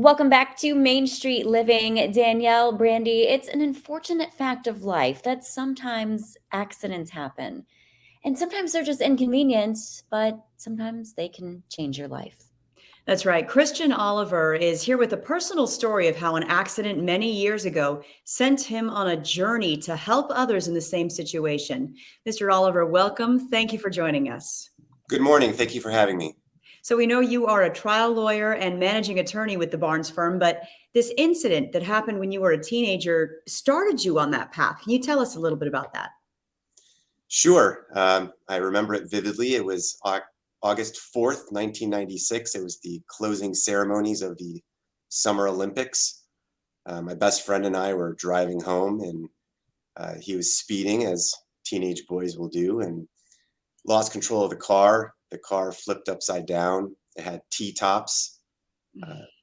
Welcome back to Main Street Living. Danielle, Brandy, it's an unfortunate fact of life that sometimes accidents happen. And sometimes they're just inconvenient, but sometimes they can change your life. That's right. Christian Oliver is here with a personal story of how an accident many years ago sent him on a journey to help others in the same situation. Mr. Oliver, welcome. Thank you for joining us. Good morning. Thank you for having me. So we know you are a trial lawyer and managing attorney with the Barnes firm, but this incident that happened when you were a teenager started you on that path. Can you tell us a little bit about that? Sure. I remember it vividly. It was August 4th, 1996. It was the closing ceremonies of the Summer Olympics. My best friend and I were driving home, and he was speeding, as teenage boys will do, and lost control of the car. The car flipped upside down. It had T-tops.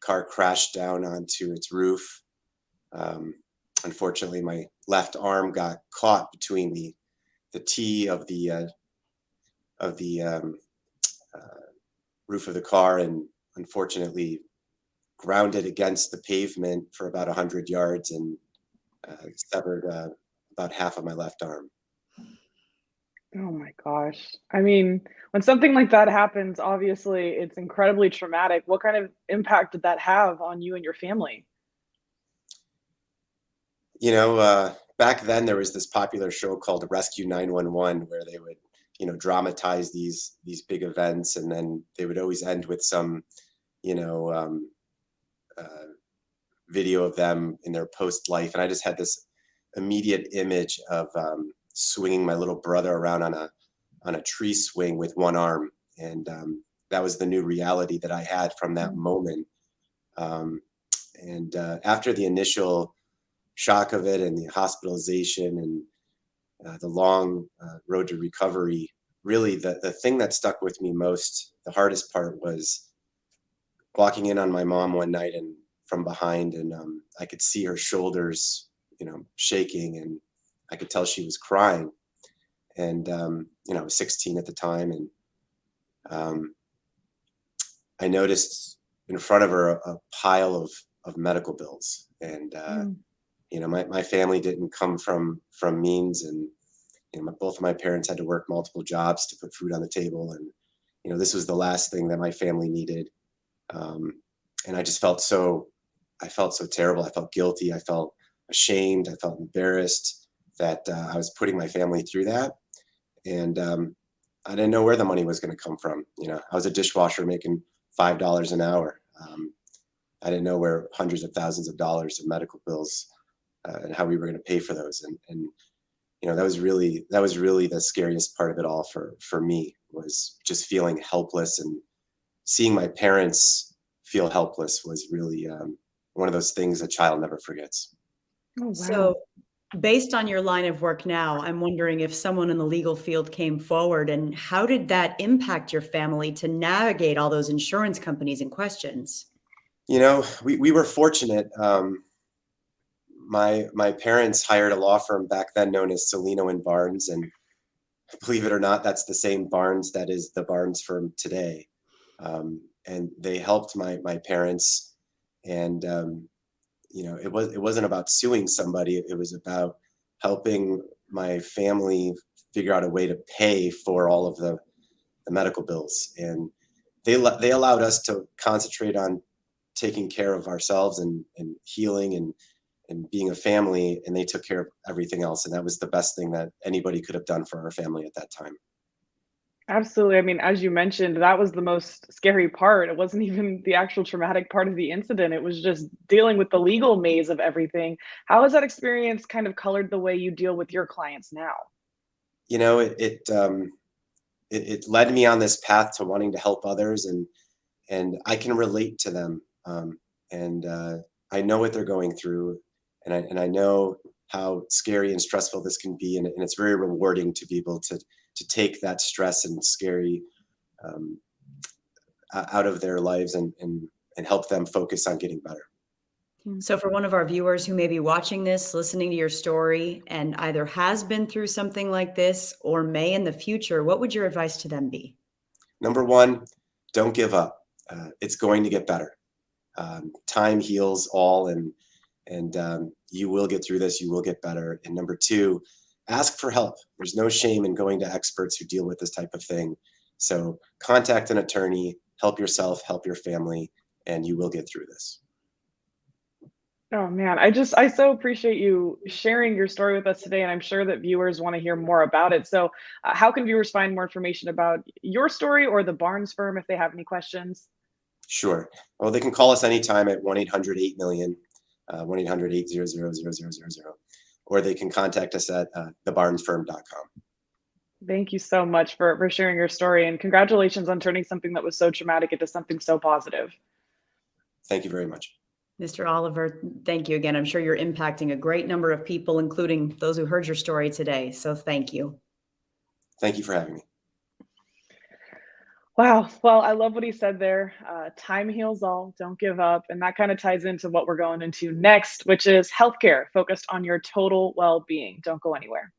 Car crashed down onto its roof. Unfortunately, my left arm got caught between the T of the roof of the car, and unfortunately grounded against the pavement for about 100 yards and severed about half of my left arm. Oh my gosh. I mean, when something like that happens, obviously it's incredibly traumatic. What kind of impact did that have on you and your family? Back then there was this popular show called Rescue 911 where they would, dramatize these big events, and then they would always end with some, video of them in their post life. And I just had this immediate image of swinging my little brother around on a tree swing with one arm, and that was the new reality that I had from that moment. After the initial shock of it and the hospitalization and the long road to recovery, really the thing that stuck with me most, the hardest part, was walking in on my mom one night and from behind, and I could see her shoulders, shaking, and I could tell she was crying. And I was 16 at the time, and I noticed in front of her a pile of medical bills. And my family didn't come from means, and both of my parents had to work multiple jobs to put food on the table, and this was the last thing that my family needed. And I just felt so terrible. I felt guilty. I felt ashamed. I felt embarrassed that I was putting my family through that. And I didn't know where the money was going to come from. I was a dishwasher making $5 an hour. I didn't know where hundreds of thousands of dollars of medical bills and how we were going to pay for those. And that was really the scariest part of it all for me, was just feeling helpless, and seeing my parents feel helpless was really one of those things a child never forgets. Oh, wow. So based on your line of work now, I'm wondering if someone in the legal field came forward, and how did that impact your family to navigate all those insurance companies and questions? We were fortunate. My parents hired a law firm back then known as Celino and Barnes, and believe it or not, that's the same Barnes that is the Barnes firm today. And they helped my parents, and it wasn't about suing somebody. It was about helping my family figure out a way to pay for all of the medical bills. And they allowed us to concentrate on taking care of ourselves and healing and being a family, and they took care of everything else. And that was the best thing that anybody could have done for our family at that time. Absolutely. I mean, as you mentioned, that was the most scary part. It wasn't even the actual traumatic part of the incident. It was just dealing with the legal maze of everything. How has that experience kind of colored the way you deal with your clients now? It led me on this path to wanting to help others, and I can relate to them. And I know what they're going through, and I know how scary and stressful this can be, and it's very rewarding to be able to take that stress and scary out of their lives and help them focus on getting better. So for one of our viewers who may be watching this, listening to your story, and either has been through something like this or may in the future, what would your advice to them be? Number one, don't give up. It's going to get better. Time heals all, and you will get through this. You will get better. And number two, ask for help. There's no shame in going to experts who deal with this type of thing. So contact an attorney, help yourself, help your family, and you will get through this. Oh man, I so appreciate you sharing your story with us today, and I'm sure that viewers want to hear more about it. So, how can viewers find more information about your story or the Barnes firm if they have any questions? Sure. Well, they can call us anytime at 1-800-8-million, 1-800-800-0000, or they can contact us at thebarnesfirm.com. Thank you so much for sharing your story, and congratulations on turning something that was so traumatic into something so positive. Thank you very much. Mr. Oliver, thank you again. I'm sure you're impacting a great number of people, including those who heard your story today. So thank you. Thank you for having me. Wow. Well, I love what he said there. Time heals all. Don't give up. And that kind of ties into what we're going into next, which is healthcare focused on your total well being. Don't go anywhere.